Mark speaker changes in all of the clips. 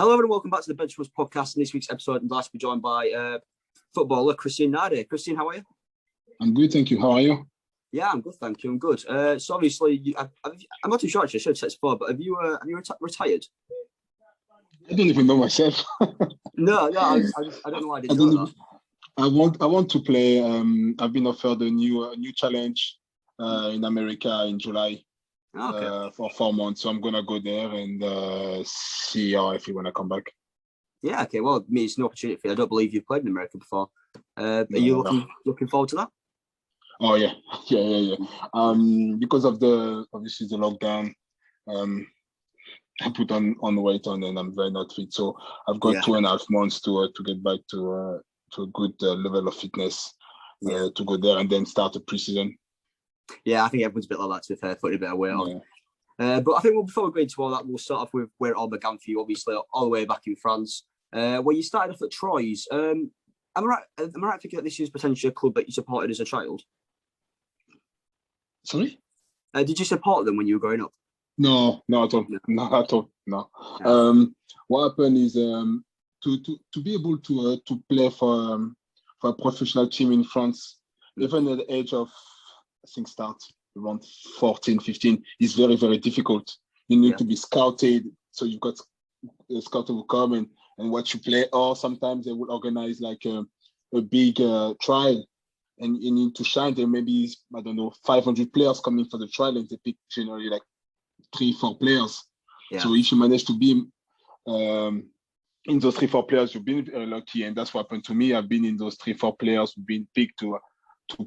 Speaker 1: Hello everyone, welcome back to the Benchwarmers Podcast. In this week's episode, I'm glad to be joined by footballer Christian Nade. Christian, how are you?
Speaker 2: I'm good, thank you. How are you?
Speaker 1: Yeah, I'm good, thank you. I'm good. So obviously, I'm not too sure actually, I should have said this before, but have you retired?
Speaker 2: I don't even know myself.
Speaker 1: No, I don't know why I didn't know that.
Speaker 2: I want to play. I've been offered a new challenge in America in July for 4 months. So I'm gonna go there and see if you wanna come back.
Speaker 1: Yeah, okay. Well, it's an opportunity for you. I don't believe you've played in America before. Are you looking forward to that?
Speaker 2: Oh yeah. Because of obviously the lockdown, I put on weight and I'm very not fit. So I've got 2.5 months to get back to a good level of fitness to go there and then start a pre-season.
Speaker 1: Yeah, I think everyone's a bit like that, to be fair, putting a bit of weight on. But I think before we go into all that, we'll start off with where it all began for you, obviously, all the way back in France, where you started off at Troyes. Am I right thinking that this is potentially a club that you supported as a child?
Speaker 2: Sorry?
Speaker 1: Did you support them when you were growing up?
Speaker 2: No, not at all. Not at all. No. What happened is to be able to play for a professional team in France, even at the age of, I think, start around 14, 15, is very, very difficult. You need to be scouted. So you've got a scout who will come and watch you play, or sometimes they will organize like a big trial and you need to shine. There may be, 500 players coming for the trial and they pick generally like 3-4 players. So if you manage to be in those 3-4 players, you've been very lucky, and that's what happened to me. I've been in those 3-4 players who've been picked to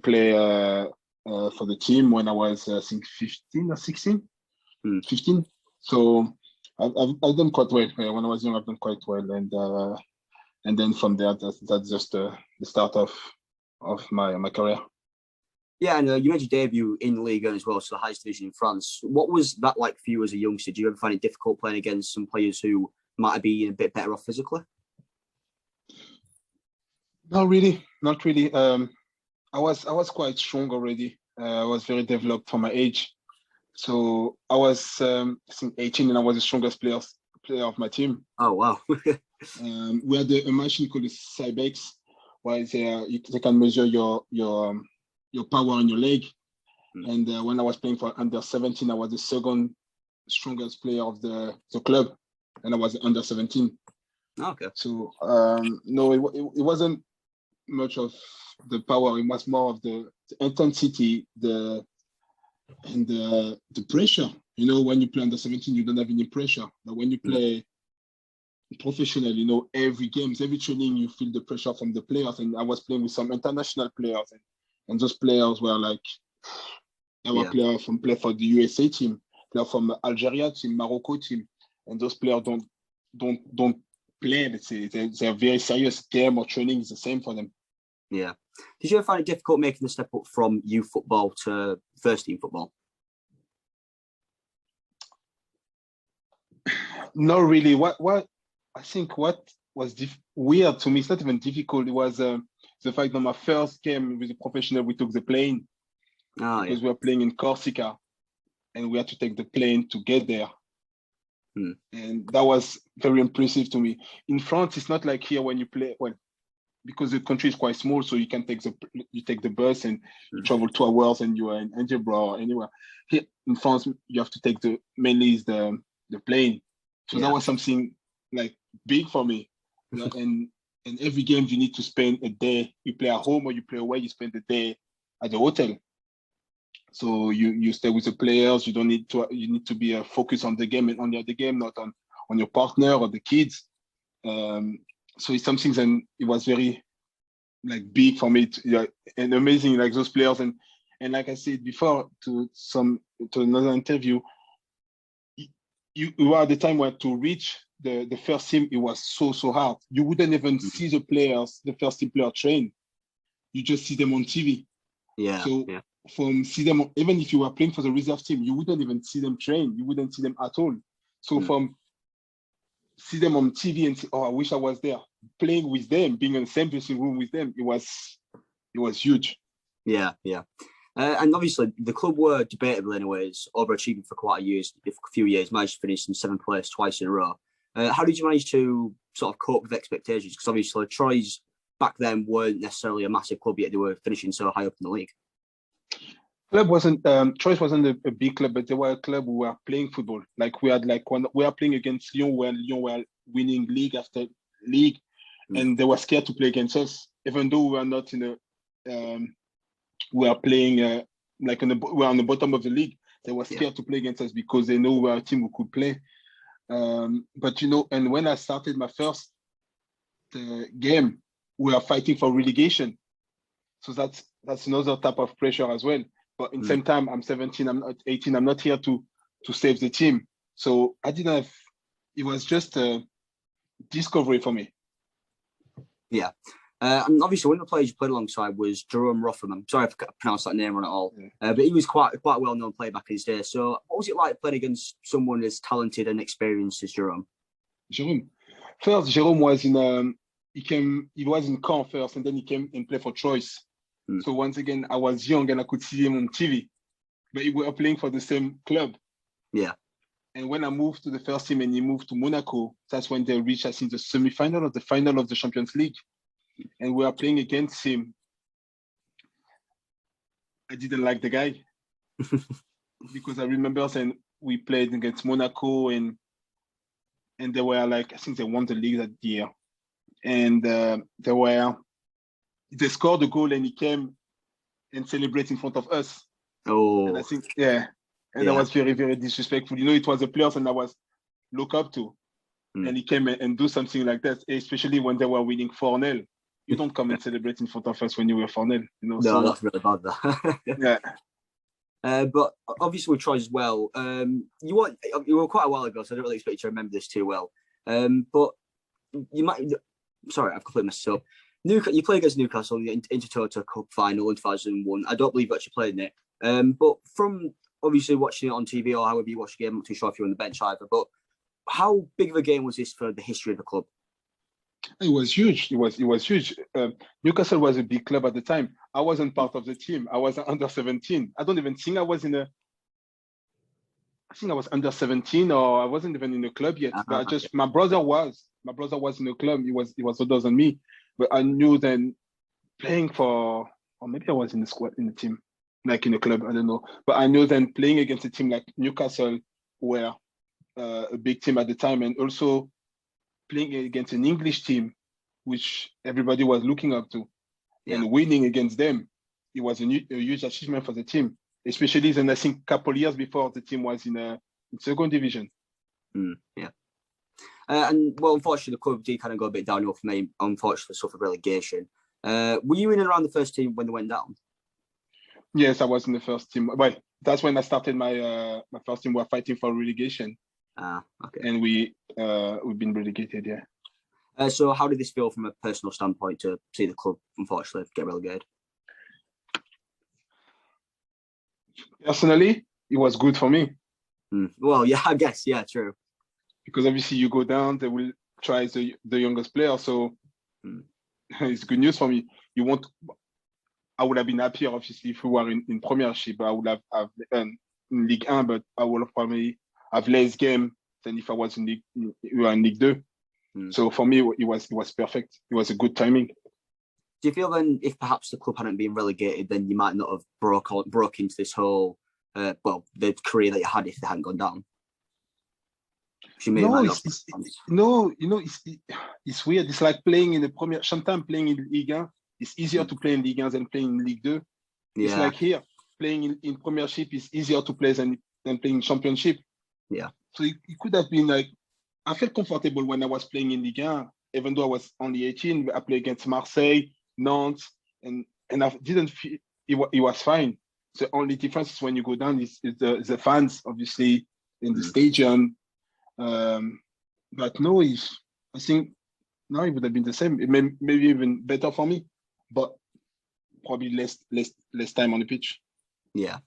Speaker 2: play for the team when I was I think 15 or 16, 15. So I've done quite well. When I was young, I've done quite well, and then from there, that's just the start of my career.
Speaker 1: Yeah, and you made your debut in Ligue 1 as well, so the highest division in France. What was that like for you as a youngster? Did you ever find it difficult playing against some players who might have been a bit better off physically?
Speaker 2: Not really. I was quite strong already. I was very developed for my age. So I was I think 18 and I was the strongest player of my team.
Speaker 1: Oh, wow.
Speaker 2: We had a machine called the Cybex, where they can measure your power in your leg. And when I was playing for under 17, I was the second strongest player of the club, and I was under 17.
Speaker 1: Okay.
Speaker 2: So no, it wasn't much of the power. It was more of the intensity, the pressure. You know, when you play under 17, you don't have any pressure. But when you play professional, every games, every training, you feel the pressure from the players. And I was playing with some international players, and those players were like, our player play for the USA team, player from Algeria team, Morocco team, and those players don't play. They're very serious. Game or training is the same for them.
Speaker 1: Yeah. Did you ever find it difficult making the step up from youth football to first team football?
Speaker 2: Not really. What I think what was weird to me, it's not even difficult. It was the fact that my first game with a professional, we took the plane because we were playing in Corsica, and we had to take the plane to get there. And that was very impressive to me. In France, it's not like here when you play, because the country is quite small, so you can take the bus and you travel 2 hours and you are in Edinburgh or anywhere. Here in France, you have to take mainly the plane. So that was something like big for me. And every game you need to spend a day. You play at home or you play away, you spend the day at the hotel. So you stay with the players. You need to be focused on the game and only on the game, not on your partner or the kids. So it's something that it was very like big for me and amazing, like those players. And like I said before to another interview, you were at the time where to reach the first team, it was so hard. You wouldn't even see the first team player train. You just see them on TV. From see them, even if you were playing for the reserve team, you wouldn't even see them train. You wouldn't see them at all. So from see them on TV and say, oh, I wish I was there, playing with them, being in the same dressing room with them, it was huge.
Speaker 1: Yeah. And obviously, the club were debatable anyways, overachieving for quite a few years, managed to finish in 7th place twice in a row. How did you manage to sort of cope with expectations? Because obviously Troyes back then weren't necessarily a massive club, yet they were finishing so high up in the league.
Speaker 2: Club wasn't Troyes wasn't a big club, but they were a club who were playing football. Like we had we were playing against Lyon, where Lyon were winning league after league, and they were scared to play against us, even though we were not in the we are playing we were on the bottom of the league. They were scared to play against us because they know we were a team who could play. But and when I started my first game, we are fighting for relegation, so that's another type of pressure as well. But in the same time, I'm 17, I'm not 18. I'm not here to save the team. So I didn't have. It was just a discovery for me.
Speaker 1: Yeah. And obviously, one of the players you played alongside was Jerome Rotham. I'm sorry if I pronounced that name wrong at all. But he was quite a well-known player back in his day. So what was it like playing against someone as talented and experienced as Jerome?
Speaker 2: Jerome was in he was in Caen first, and then he came and played for Troyes. So once again, I was young and I could see him on TV, but we were playing for the same club.
Speaker 1: Yeah.
Speaker 2: And when I moved to the first team and he moved to Monaco, that's when they reached, I think, the semi-final or the final of the Champions League. And we were playing against him. I didn't like the guy because I remember saying we played against Monaco and they were I think they won the league that year. And they scored a goal and he came and celebrated in front of us.
Speaker 1: Oh.
Speaker 2: And I think, that was very, very disrespectful. It was a player and I was look up to. And he came and do something like that, especially when they were winning 4-0. You don't come and celebrate in front of us when you were 4-0.
Speaker 1: No, so, that's really bad, that. Yeah. But obviously with Troyes as well, you were quite a while ago, so I don't really expect you to remember this too well. But you might... Sorry, I've completely messed up. You played against Newcastle in the Intertoto Cup final in 2001. I don't believe you actually played in it. But from obviously watching it on TV or however you watch the game, I'm not too sure if you're on the bench either, but how big of a game was this for the history of the club?
Speaker 2: It was huge. It was huge. Newcastle was a big club at the time. I wasn't part of the team. I was under 17. I don't even think I was I think I was under 17 or I wasn't even in the club yet. But my brother was. My brother was in the club. He was older than me. But I knew then playing for, or maybe I was in the squad, in the team, like in the club, I don't know. But I knew then playing against a team like Newcastle were a big team at the time, and also playing against an English team, which everybody was looking up to, and winning against them, it was a huge achievement for the team, especially then I think a couple of years before the team was in second division.
Speaker 1: And well, unfortunately, the club did kind of go a bit downhill for me. Unfortunately, suffered relegation. Were you in and around the first team when they went down?
Speaker 2: Yes, I was in the first team. But that's when I started my first team. We were fighting for relegation.
Speaker 1: Okay.
Speaker 2: And we've been relegated. Yeah.
Speaker 1: So, how did this feel from a personal standpoint to see the club, unfortunately, get relegated?
Speaker 2: Personally, it was good for me.
Speaker 1: Well, yeah, I guess, yeah, true.
Speaker 2: Because obviously you go down, they will try the youngest player. So it's good news for me. I would have been happier, obviously, if we were in Premiership. I would have in Ligue 1, but I would have probably have less game than if I was in Ligue 2. So for me, it was perfect. It was a good timing.
Speaker 1: Do you feel then if perhaps the club hadn't been relegated, then you might not have broke into this whole, the career that you had if they hadn't gone down?
Speaker 2: It's weird. It's like playing in the Premier. Sometimes playing in Ligue 1, it's easier to play in Ligue 1 than playing in Ligue 2. Yeah. It's like here, playing in Premiership is easier to play than playing in Championship.
Speaker 1: Yeah.
Speaker 2: So it could have been like, I felt comfortable when I was playing in Ligue 1, even though I was only 18. I played against Marseille, Nantes, and I didn't feel it was fine. The only difference is when you go down is the fans, obviously, in the stadium. But no, I think now it would have been the same. It maybe even better for me, but probably less time on the pitch.
Speaker 1: Yeah.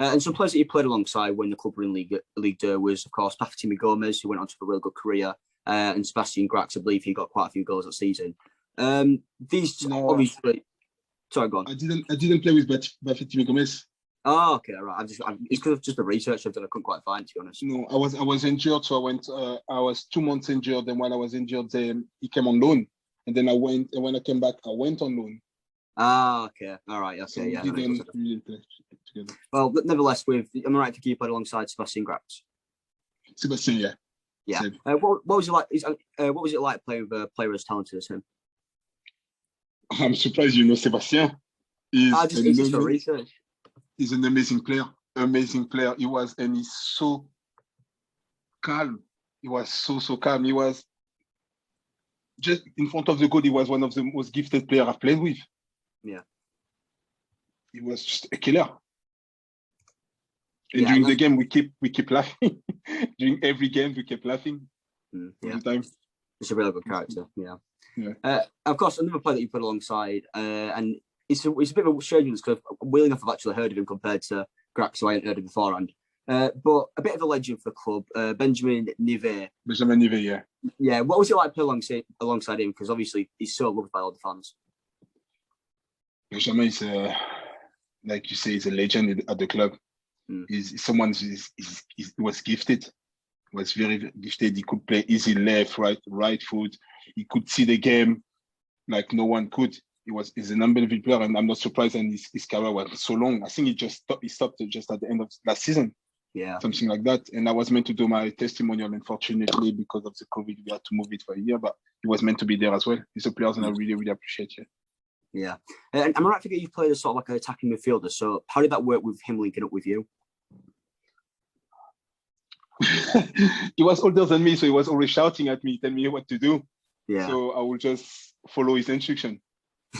Speaker 1: And some players that you played alongside when the club were in Ligue 2 was, of course, Pafatimi Gomez, who went on to have a really good career, and Sebastian Grax. I believe he got quite a few goals that season. Obviously. Sorry, go on.
Speaker 2: I didn't play with Pafatimi Gomez.
Speaker 1: Oh, okay, all right. It's because of just the research I've done. I couldn't quite find, to be honest.
Speaker 2: No, I was injured, so I went. I was 2 months injured, and while I was injured, he came on loan, and then I went. And when I came back, I went on loan.
Speaker 1: Ah, okay, all right, okay,
Speaker 2: So
Speaker 1: yeah.
Speaker 2: we didn't play together.
Speaker 1: Well, but nevertheless, am I right to keep played alongside Sebastian Grax?
Speaker 2: Sebastian, yeah.
Speaker 1: Yeah. What was it like? What was it like playing with a player as talented as him?
Speaker 2: I'm surprised you know Sebastian.
Speaker 1: Just for research.
Speaker 2: He's an amazing player. Amazing player. He's so calm. He was so calm. He was just in front of the goal. He was one of the most gifted players I've played with.
Speaker 1: Yeah.
Speaker 2: He was just a killer. And during the game, we keep laughing. During every game, we kept laughing. All the time.
Speaker 1: It's a really good character. Yeah. Of course, another player that you put alongside, and it's a bit of a strange because weirdly enough, I've actually heard of him compared to Grax, who I hadn't heard of beforehand. But a bit of a legend for the club, Benjamin Nade.
Speaker 2: Benjamin Nade, yeah.
Speaker 1: Yeah. What was it like playing alongside him? Because obviously he's so loved by all the fans.
Speaker 2: Benjamin is, like you say, he's a legend at the club. He's someone he was gifted. He was very gifted. He could play easy left, right foot. He could see the game like no one could. He's an unbelievable player, and I'm not surprised. And his career was so long. I think he stopped just at the end of last season.
Speaker 1: Yeah,
Speaker 2: something like that. And I was meant to do my testimonial. Unfortunately, because of the COVID, we had to move it for a year. But he was meant to be there as well. He's a player, and I really, really appreciate it.
Speaker 1: Yeah, and am I right to forget you played as sort of like an attacking midfielder? So how did that work with him linking up with you?
Speaker 2: He was older than me, so he was always shouting at me, telling me what to do.
Speaker 1: Yeah.
Speaker 2: So I would just follow his instruction.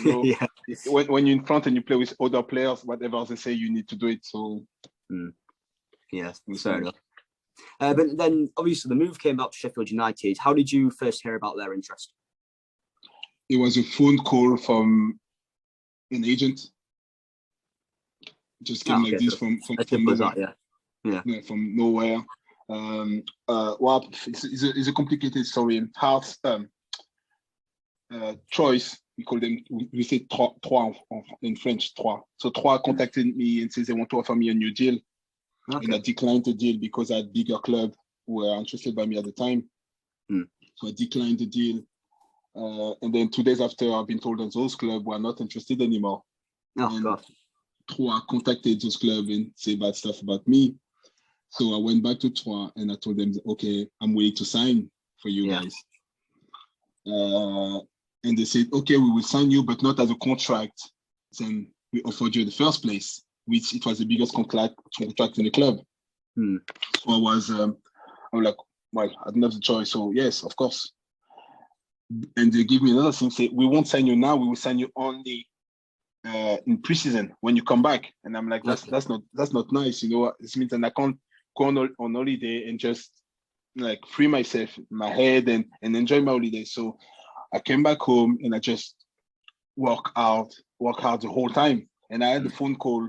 Speaker 2: So
Speaker 1: yeah.
Speaker 2: When you're in front and you play with other players, whatever they say, you need to do it. So
Speaker 1: yeah, fair enough. But then obviously the move came out to Sheffield United. How did you first hear about their interest?
Speaker 2: It was a phone call from an agent. Just came like this from nowhere. Yeah, from nowhere. Well, it's a complicated story. And Hearts choice, we call them, we say trois in French, trois. So trois contacted me and says they want to offer me a new deal. Okay. And I declined the deal because I had bigger club who were interested by me at the time. So I declined the deal. And then 2 days after, I've been told that those clubs were not interested anymore.
Speaker 1: Oh, God.
Speaker 2: Trois contacted those clubs and say bad stuff about me. So I went back to Trois and I told them, okay, I'm willing to sign for you guys. And they said, okay, we will sign you, but not as a contract. Then we offered you in the first place, which it was the biggest contract in the club. So I was like, well, I didn't have the choice. So yes, of course. And they give me another thing, say, we won't sign you now, we will sign you only in preseason when you come back. And I'm like, that's not nice, you know. This means that I can't go on holiday and just like free myself, my head and enjoy my holiday. So I came back home and I just work hard the whole time. And I had a phone call,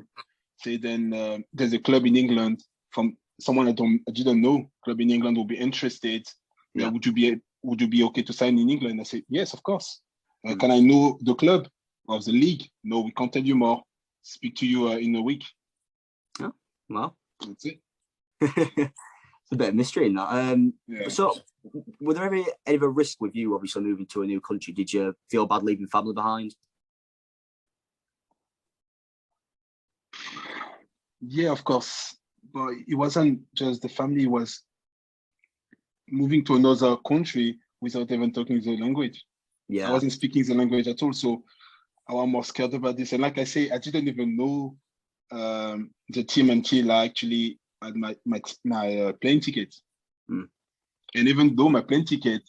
Speaker 2: say then there's a club in England from someone I didn't know. Club in England will be interested. Yeah. Would you be okay to sign in England? I said, yes, of course. Can I know the club of the league? No, we can't tell you more. Speak to you in a week.
Speaker 1: Oh, well.
Speaker 2: That's it.
Speaker 1: It's a bit of mystery in that. So, were there any of a risk with you, obviously, moving to a new country? Did you feel bad leaving family behind?
Speaker 2: Yeah, of course. But it wasn't just the family, it was moving to another country without even talking the language. Yeah. I wasn't speaking the language at all, so I was more scared about this. And like I say, I didn't even know the team until I actually had my plane ticket. And even though my plane ticket,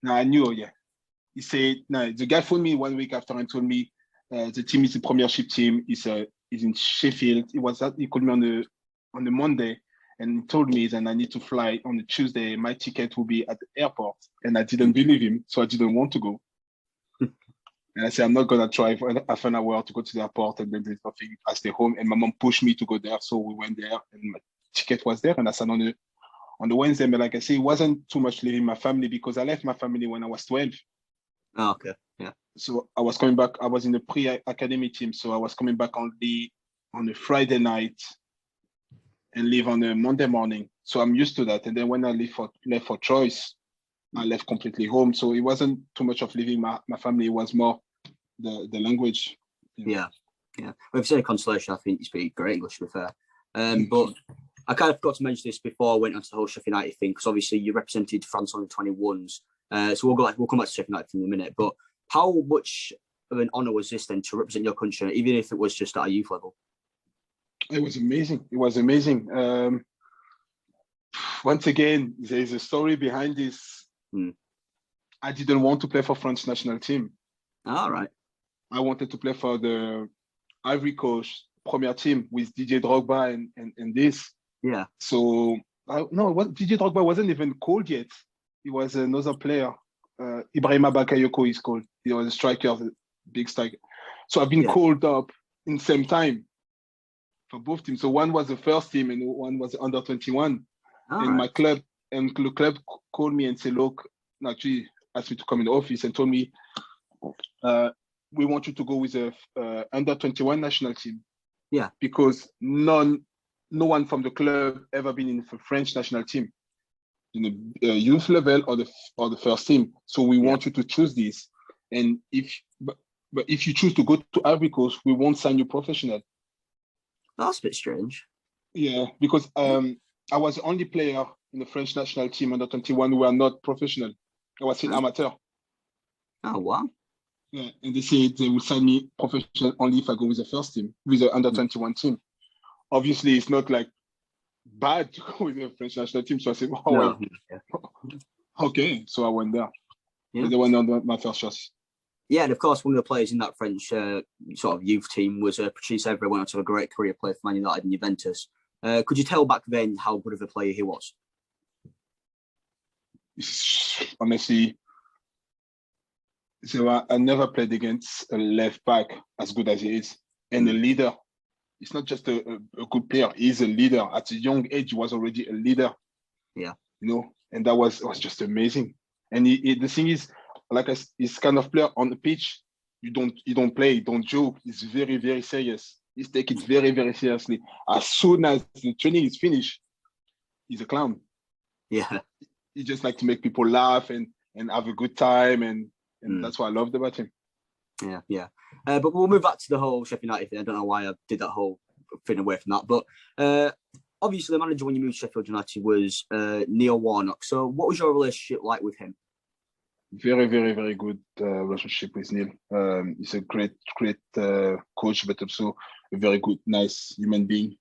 Speaker 2: now I knew, he said, the guy phoned me 1 week after and told me the team is the Premiership team, is in Sheffield. He called me on the Monday and he told me that I need to fly on the Tuesday. My ticket will be at the airport. And I didn't believe him, so I didn't want to go. And I said, I'm not going to drive half an hour to go to the airport and then there's nothing. I stay home and my mom pushed me to go there. So we went there and my ticket was there and I sat on the Wednesday. But like I say, it wasn't too much leaving my family because I left my family when I was 12.
Speaker 1: Oh, okay. Yeah.
Speaker 2: So I was coming back. I was in the pre-academy team. So I was coming back only on a Friday night and leave on a Monday morning. So I'm used to that. And then when I left for choice, I left completely home. So it wasn't too much of leaving my family. It was more the language.
Speaker 1: Yeah. Well, if it's any consolation, I think you speak great English, to be fair. But I kind of forgot to mention this before I went on to the whole Sheffield United thing, because obviously you represented France on the 21s. So we'll come back to Sheffield United in a minute. But how much of an honour was this then to represent your country, even if it was just at a youth level?
Speaker 2: It was amazing. Once again, there is a story behind this. I didn't want to play for French national team.
Speaker 1: All right.
Speaker 2: I wanted to play for the Ivory Coast Premier team with Didier Drogba and this.
Speaker 1: Yeah.
Speaker 2: So Didier Drogba wasn't even called yet. He was another player. Ibrahima Bakayoko is called. He was a striker, the big striker. So I've been called up in the same time for both teams. So one was the first team and one was under 21. And my club the club called me and said, look, actually asked me to come in the office and told me, we want you to go with the under 21 national team.
Speaker 1: Yeah. Because
Speaker 2: no one from the club ever been in the French national team, in the youth level or the first team. So we want you to choose this. And if you choose to go to Ivory Coast, we won't sign you professional.
Speaker 1: That's a bit strange.
Speaker 2: Yeah, because I was the only player in the French national team under 21 who were not professional. I was still amateur.
Speaker 1: Oh, wow.
Speaker 2: Yeah, and they said they will sign me professional only if I go with the first team, with the under 21 team. Obviously, it's not like bad to go with the French national team. So I said, okay. So I went there. Yeah. They went on my first choice.
Speaker 1: Yeah, and of course, one of the players in that French sort of youth team was Patrice Evra, went on to have a great career, played for Man United and Juventus. Could you tell back then how good of a player he was?
Speaker 2: Honestly, so I never played against a left back as good as he is. And a leader. It's not just a good player. He's a leader. At a young age, he was already a leader.
Speaker 1: Yeah.
Speaker 2: And that was just amazing. And the thing is, he's kind of player on the pitch, you don't play, you don't joke. He's very, very serious. He's taking it very, very seriously. As soon as the training is finished, he's a clown.
Speaker 1: Yeah.
Speaker 2: He just like to make people laugh and have a good time. And that's what I loved about him.
Speaker 1: Yeah. But we'll move back to the whole Sheffield United thing. I don't know why I did that whole thing away from that. But obviously, the manager when you moved to Sheffield United was Neil Warnock. So what was your relationship like with him?
Speaker 2: Very, very, very good relationship with Neil. He's a great coach, but also a very good, nice human being.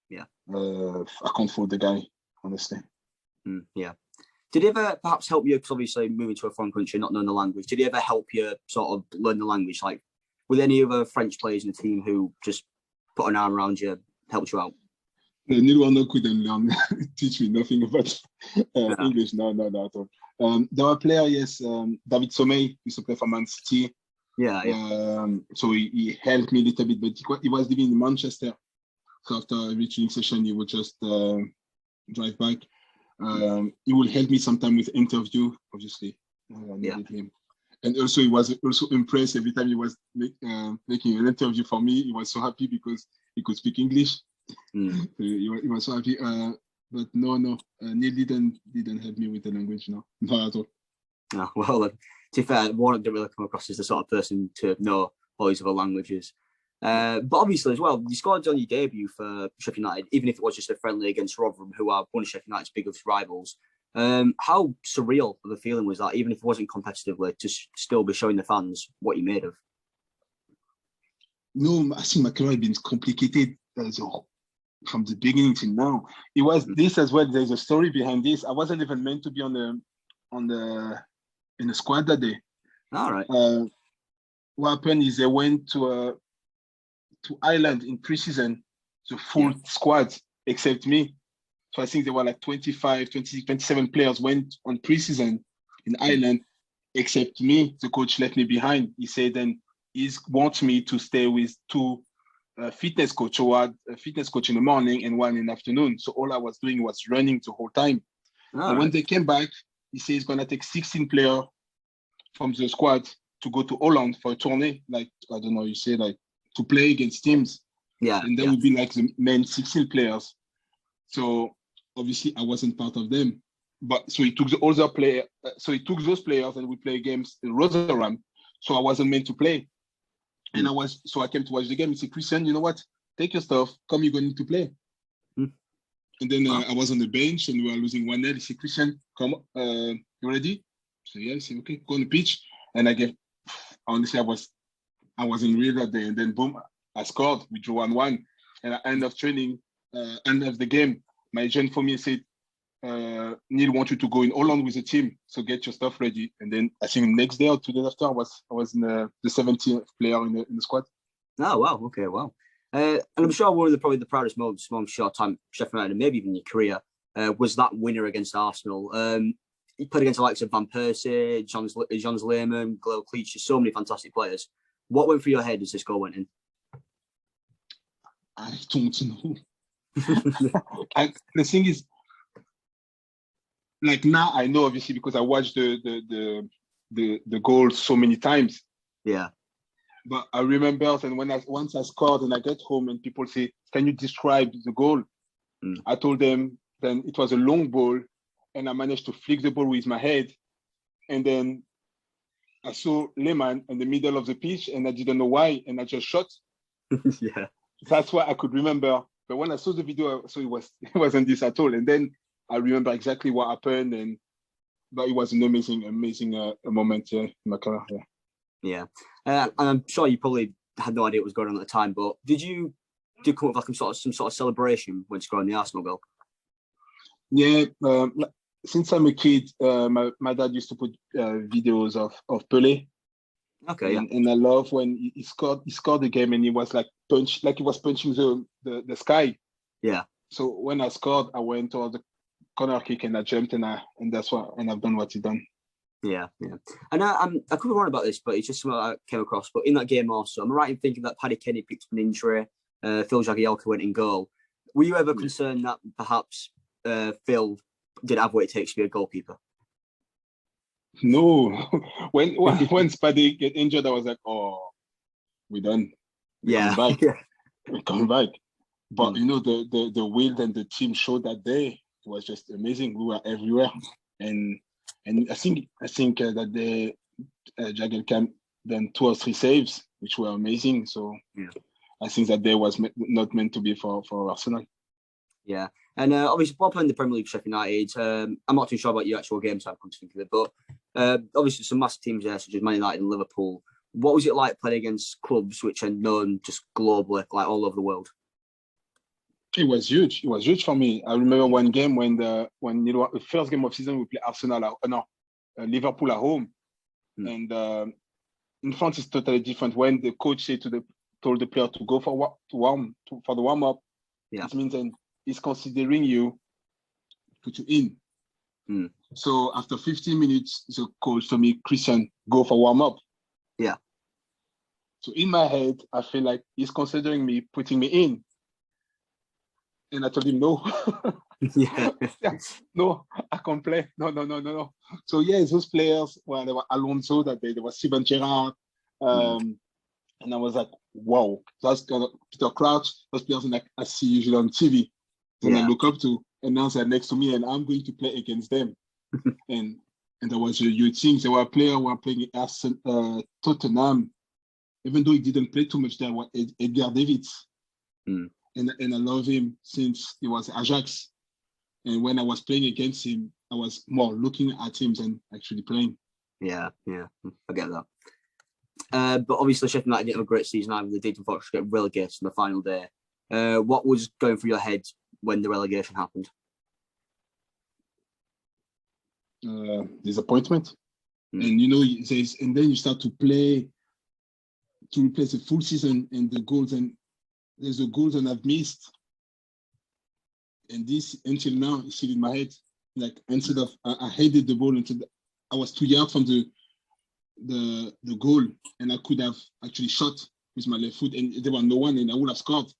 Speaker 1: Yeah.
Speaker 2: I can't fault the guy, honestly.
Speaker 1: Yeah. Did he ever perhaps help you, because obviously moving to a foreign country, not knowing the language, did he ever help you sort of learn the language? Like, were there any other French players in the team who just put an arm around you, helped you out?
Speaker 2: Neil Warnock couldn't learn, teach me nothing about English. No, at all. There were players, yes. David Sommeil used to play for Man City.
Speaker 1: Yeah.
Speaker 2: So he helped me a little bit, but he was living in Manchester. So after every training session, he would just drive back. He would help me sometime with interview, obviously. Him. And also, he was also impressed every time he was making an interview for me. He was so happy because he could speak English. He was so happy. But no, Neil didn't help me with the language, no, not at all.
Speaker 1: No, well, to be fair, Warnock didn't really come across as the sort of person to know all these other languages. But obviously, as well, you scored on your debut for Sheffield United, even if it was just a friendly against Rotherham, who are one of Sheffield United's biggest rivals. How surreal of a feeling was that, even if it wasn't competitively, to still be showing the fans what you made of?
Speaker 2: No, I think my career has been complicated from the beginning till now. It was this as well. There's a story behind this. I wasn't even meant to be in the squad that day.
Speaker 1: All right.
Speaker 2: What happened is they went to Ireland in pre-season, the full squad except me. So I think there were like 25, 26, 27 players went on pre-season in Ireland except me. The coach left me behind. He said then he wants me to stay with two fitness coach, who had a fitness coach in the morning and one in the afternoon. So all I was doing was running the whole time. And when they came back, he said he's going to take 16 players from the squad to go to Holland for a tourney, like, I don't know, you say, like, to play against teams.
Speaker 1: Yeah.
Speaker 2: And that would be like the main 16 players. So obviously I wasn't part of them. But so he took those players and we play games in Rotherham. So I wasn't meant to play. And I came to watch the game. He said, Christian, you know what? Take your stuff. Come, you're going to play. And then I was on the bench and we were losing 1-0. He said, Christian, come, you ready? So yeah, I said, okay, go on the pitch. And honestly, I was in real that day. And then boom, I scored. We drew 1-1. And at the end of training, end of the game, my agent for me said, Neil wants you to go in Holland with the team, so get your stuff ready. And then I think next day or 2 days after, I was in the 17th player in the squad.
Speaker 1: Oh wow, okay, wow. And I'm sure one of probably the proudest moments among short time Sheffield United, and maybe even your career, was that winner against Arsenal. You played against the likes of Van Persie, Jans Lehmann, Glenn Cleach, so many fantastic players. What went through your head as this goal went in?
Speaker 2: I don't know. The thing is, like now I know obviously because I watched the goal so many times.
Speaker 1: Yeah.
Speaker 2: But I remember and once I scored and I get home and people say, can you describe the goal? I told them then it was a long ball and I managed to flick the ball with my head. And then I saw Lehmann in the middle of the pitch and I didn't know why. And I just shot.
Speaker 1: Yeah.
Speaker 2: That's what I could remember. But when I saw the video, so it wasn't this at all. And then I remember exactly what happened. But it was an amazing moment in my career.
Speaker 1: Yeah. And I'm sure you probably had no idea what was going on at the time, but did you come up with like some sort of celebration when scoring the Arsenal goal?
Speaker 2: Yeah. Since I'm a kid, my dad used to put videos of Pelé.
Speaker 1: Okay.
Speaker 2: And I love when he scored the game and he was like he was punching the sky.
Speaker 1: Yeah.
Speaker 2: So when I scored, I went towards the corner kick and I jumped and I've done what he done.
Speaker 1: Yeah. And I could be wrong about this, but it's just something I came across. But in that game also, am I right in thinking that Paddy Kenny picked up an injury, Phil Jagielka went in goal? Were you ever concerned that perhaps Phil didn't have what it takes to be a goalkeeper?
Speaker 2: No. when Paddy get injured, I was like, oh, we're done. We're coming back. We're coming back. But you know, the will and the team showed that day was just amazing. We were everywhere. And I think that the Jagielka done 2 or 3 saves, which were amazing. So I think that day was not meant to be for Arsenal.
Speaker 1: Yeah, and obviously while playing the Premier League, Sheffield United, I'm not too sure about your actual game time, come to think of it, but obviously some massive teams there, such as Man United and Liverpool. What was it like playing against clubs which are known just globally, like all over the world?
Speaker 2: It was huge. It was huge for me. I remember one game when the first game of season we play Liverpool at home, and in France it's totally different. When the coach told the player to go for the warm up, it means then he's considering you, put you in. So after 15 minutes, the coach told me, Christian, go for warm up.
Speaker 1: Yeah.
Speaker 2: So in my head, I feel like he's considering me, putting me in. And I told him no. No, I can't play. No. So those players, well, there were Alonso that day, there was Steven Gerrard, and I was like, wow, that's kind of Peter Crouch, those players like I see usually on TV, and I look up to, and now they're next to me, and I'm going to play against them. and there was a huge thing. There were players who were playing at Tottenham, even though he didn't play too much there. Was Edgar Davids. And I love him since he was Ajax. And when I was playing against him, I was more looking at him than actually playing.
Speaker 1: Yeah, I get that. But obviously, Sheffield United didn't have a great season either. They did unfortunately get relegated on the final day. What was going through your head when the relegation happened?
Speaker 2: Disappointment. And and then you start to play to replace the full season and the goals, and there's the goals that I've missed. And this, until now, is still in my head. Like, instead of, I headed the ball until I was 2 yards from the goal, and I could have actually shot with my left foot, and there was no one, and I would have scored.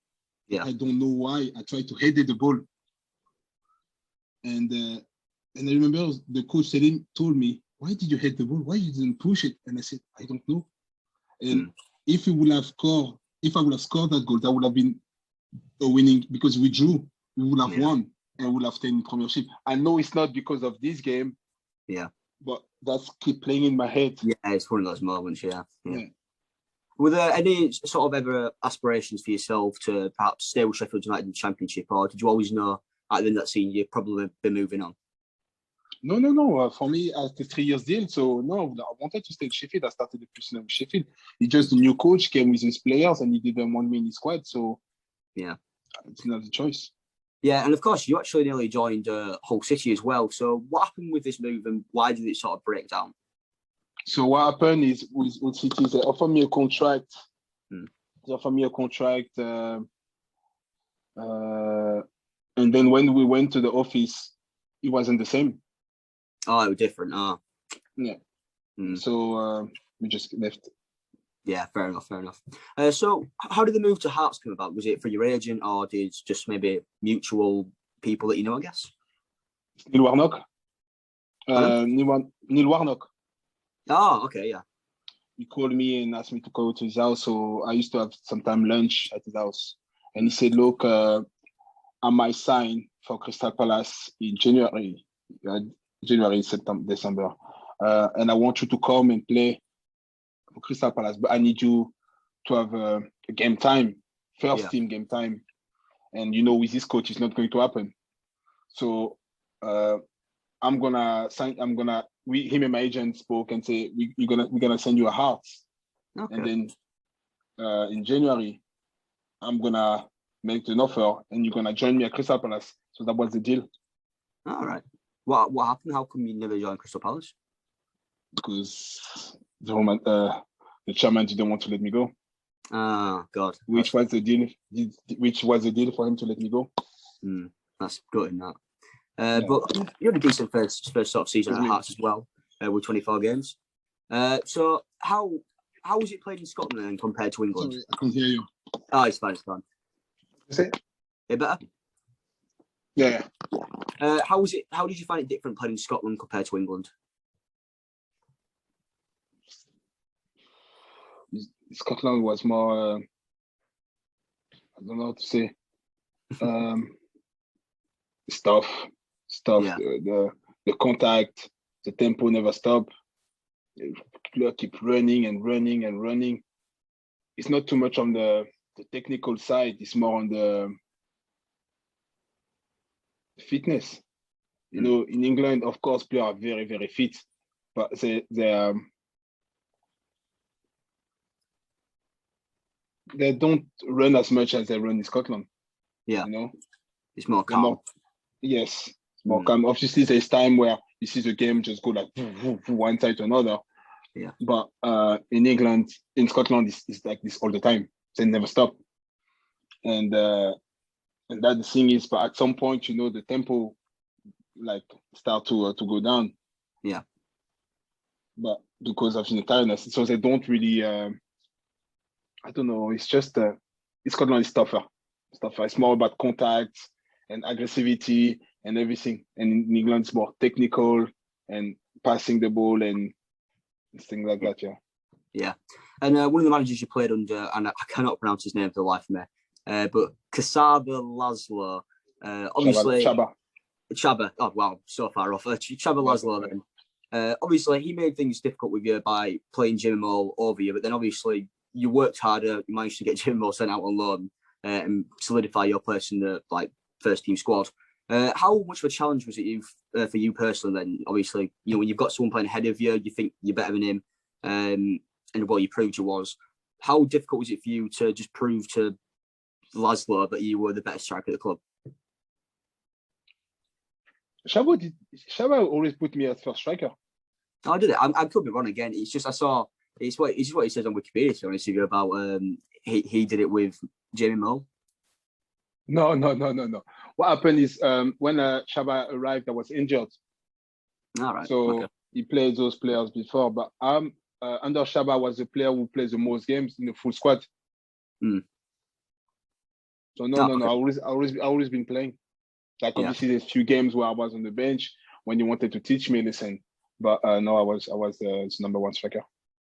Speaker 1: Yeah.
Speaker 2: I don't know why. I tried to head the ball. And I remember the coach told me, why did you head the ball? Why you didn't push it? And I said, I don't know. And if I would have scored that goal, that would have been a winning, because we drew, we would have won and would have stayed in Premiership. I know it's not because of this game.
Speaker 1: Yeah.
Speaker 2: But that's keep playing in my head.
Speaker 1: Yeah, it's one of those moments, yeah. Were there any sort of ever aspirations for yourself to perhaps stay with Sheffield United in the Championship, or did you always know at the end of that season you'd probably be moving on?
Speaker 2: No. For me, it's a 3 years deal. So, no, I wanted to stay in Sheffield. I started the personal with Sheffield. It's just the new coach came with his players and he didn't want me in his squad. So,
Speaker 1: yeah,
Speaker 2: it's not a choice.
Speaker 1: Yeah, and of course, you actually nearly joined Hull City as well. So, what happened with this move and why did it sort of break down?
Speaker 2: So, what happened is with City, they offered me a contract. They offered me a contract. And then when we went to the office, it wasn't the same.
Speaker 1: Oh, it was different. Oh.
Speaker 2: Yeah. So we just left.
Speaker 1: Yeah, fair enough. So how did the move to Hearts come about? Was it for your agent or did just maybe mutual people that you know, I guess?
Speaker 2: Neil Warnock. Neil Warnock.
Speaker 1: Oh, okay, yeah.
Speaker 2: He called me and asked me to go to his house. So I used to have sometimes lunch at his house. And he said, look, I might sign for Crystal Palace in January, September, December. And I want you to come and play for Crystal Palace, but I need you to have a game time, team game time. And with this coach, it's not going to happen. So I'm gonna sign. Him and my agent spoke and say we're gonna send you a Hearts, and then in January I'm gonna make an offer and you're gonna join me at Crystal Palace. So that was the deal.
Speaker 1: All right. What happened? How come you never joined Crystal Palace?
Speaker 2: Because the chairman didn't want to let me go.
Speaker 1: Oh God!
Speaker 2: Which was the deal? Which was the deal for him to let me go?
Speaker 1: That's good in that. But you had a decent first sort of season at Hearts as well, with 24 games. So how was it played in Scotland then compared to England?
Speaker 2: Sorry, I can't hear you.
Speaker 1: Oh, it's fine.
Speaker 2: Is it?
Speaker 1: Yeah, better?
Speaker 2: Yeah.
Speaker 1: How was it? How did you find it different playing in Scotland compared to England?
Speaker 2: Scotland was more, I don't know how to say, stuff. Yeah. The contact, the tempo never stop. Player keep running and running and running. It's not too much on the technical side. It's more on the fitness. In England, of course, players are very, very fit, but they don't run as much as they run in Scotland.
Speaker 1: Yeah. It's more calm.
Speaker 2: Yes. It's more calm. Obviously, there's time where you see the game just go like one side to another.
Speaker 1: Yeah.
Speaker 2: But in Scotland, it's like this all the time. They never stop. And that the thing is, but at some point, the tempo like start to go down.
Speaker 1: Yeah.
Speaker 2: But because of the tiredness, so they don't really. I don't know. It's just Scotland is tougher. It's more about contact and aggressivity and everything. And in England, it's more technical and passing the ball and things like that. Yeah.
Speaker 1: Yeah. And one of the managers you played under, and I cannot pronounce his name for the life of me, but Kasaba Laszlo, obviously. Chaba. Oh, wow. So far off. Chaba Laszlo then. Obviously, he made things difficult with you by playing Jim Moore over you, but then obviously you worked harder. You managed to get Jim Moore sent out on loan and solidify your place in the first team squad. How much of a challenge was it for you personally? Then obviously, when you've got someone playing ahead of you, you think you're better than him, and you proved you was. How difficult was it for you to just prove to Laszlo that you were the better striker at the club?
Speaker 2: Shaba always put me as first striker.
Speaker 1: I did it. I could be wrong again. It's just I saw. It's what he says on Wikipedia. To be honest with you, about he did it with Jamie Moore.
Speaker 2: No. What happened is when Shaba arrived, I was injured.
Speaker 1: All right.
Speaker 2: So he played those players before, but under Shaba was the player who plays the most games in the full squad. So no. I always been playing. Like obviously, there's few games where I was on the bench when you wanted to teach me, listen. But no, I was the number one striker.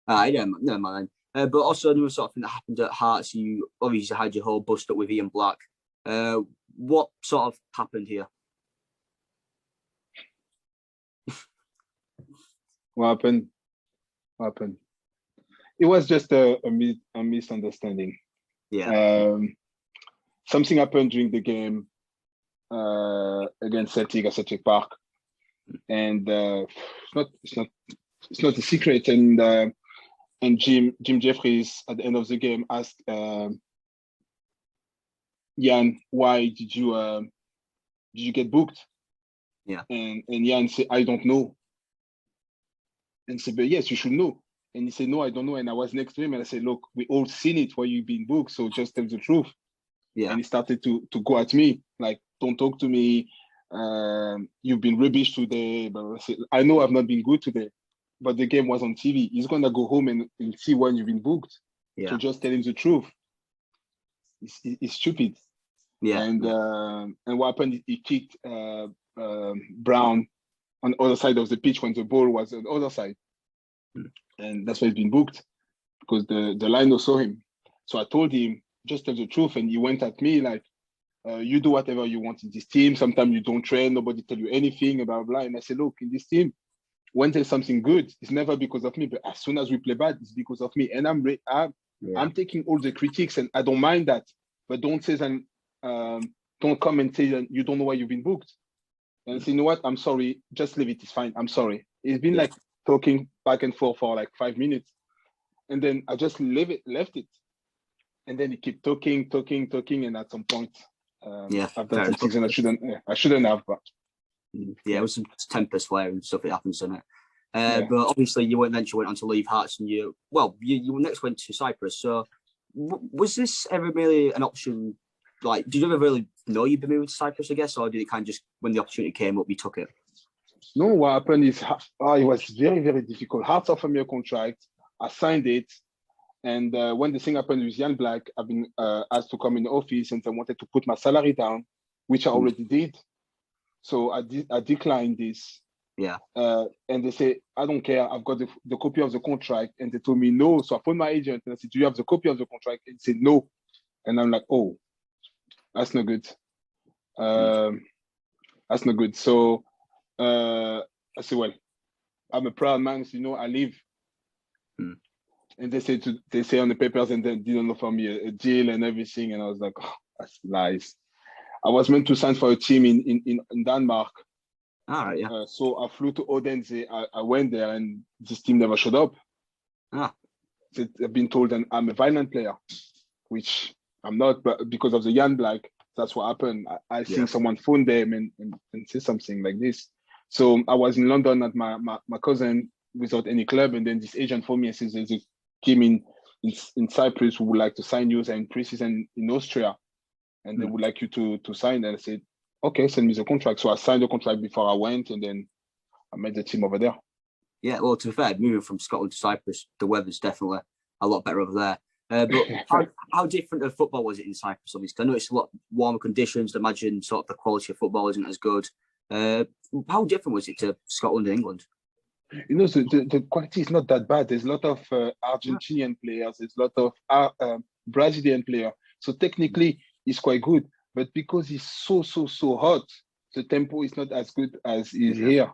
Speaker 1: Yeah, no mind. But also, there was something that happened at Hearts. You obviously had your whole bust up with Ian Black. What sort of happened here?
Speaker 2: What happened? It was just a misunderstanding.
Speaker 1: Yeah.
Speaker 2: Something happened during the game against Celtic at Celtic Park, and it's not a secret. And Jim Jeffries at the end of the game asked Jan, "Why did you get booked?"
Speaker 1: Yeah.
Speaker 2: And Jan said, "I don't know." And said, "But yes, you should know." And he said, "No, I don't know." And I was next to him and I said, "Look, we all seen it why you've been booked, so just tell the truth."
Speaker 1: Yeah.
Speaker 2: And he started to go at me, like, "Don't talk to me. You've been rubbish today." But I said, "I know I've not been good today, but the game was on TV. He's gonna go home and see when you've been booked.
Speaker 1: Yeah.
Speaker 2: So just tell him the truth." It's stupid.
Speaker 1: Yeah.
Speaker 2: And what happened? He kicked Brown on the other side of the pitch when the ball was on the other side. And that's why he's been booked, because the line saw him. So I told him, just tell the truth. And he went at me like, you do whatever you want in this team. Sometimes you don't train, nobody tell you anything, blah, blah, blah. And I said, look, in this team, when there's something good, it's never because of me. But as soon as we play bad, it's because of me. And I'm taking all the critics and I don't mind that. But don't say that, don't come and say that you don't know why you've been booked. And say, you know what, I'm sorry, just leave it, it's fine, I'm sorry. It's been like talking back and forth for like 5 minutes. And then I just left it. And then he kept talking. And at some point, I've done some things and I shouldn't have, but.
Speaker 1: Yeah, it was some tempest flare and stuff that happens, doesn't it? But obviously you went on to leave Hearts and you next went to Cyprus. So was this ever really an option? Like, did you ever really know you'd be moving to Cyprus, I guess, or did it kind of just, when the opportunity came up, you took it?
Speaker 2: No, what happened is it was very, very difficult. Hearts offered me a contract. I signed it. And when the thing happened with Jan Black, I've been asked to come in the office and I wanted to put my salary down, which I already did. So I declined this.
Speaker 1: Yeah.
Speaker 2: And they say, I don't care. I've got the copy of the contract. And they told me no. So I phoned my agent and I said, do you have the copy of the contract? And he said no. And I'm like, oh, that's no good. That's no good. So I said, well, I'm a proud man. So, I leave. And they say on the papers, and they didn't offer me a deal and everything. And I was like, oh, that's nice. I was meant to sign for a team in Denmark.
Speaker 1: All right, yeah.
Speaker 2: So I flew to Odense. I went there, and this team never showed up. I've been told that I'm a violent player, which I'm not, but because of the Jan Black, that's what happened. I think someone phoned them and said something like this. So I was in London at my cousin without any club, and then this agent phoned me and says there's a team in Cyprus who would like to sign you. They're in pre-season in Austria, and they would like you to sign. And I said, okay, send me the contract. So I signed the contract before I went, and then I met the team over there.
Speaker 1: Yeah, well, to be fair, moving from Scotland to Cyprus, the weather's definitely a lot better over there. But how different of football was it in Cyprus? Obviously, I know it's a lot warmer conditions. I imagine sort of the quality of football isn't as good. How different was it to Scotland and England?
Speaker 2: The quality is not that bad. There's a lot of Argentinian players. There's a lot of Brazilian players. So technically, it's quite good. But because it's so hot, the tempo is not as good as is here.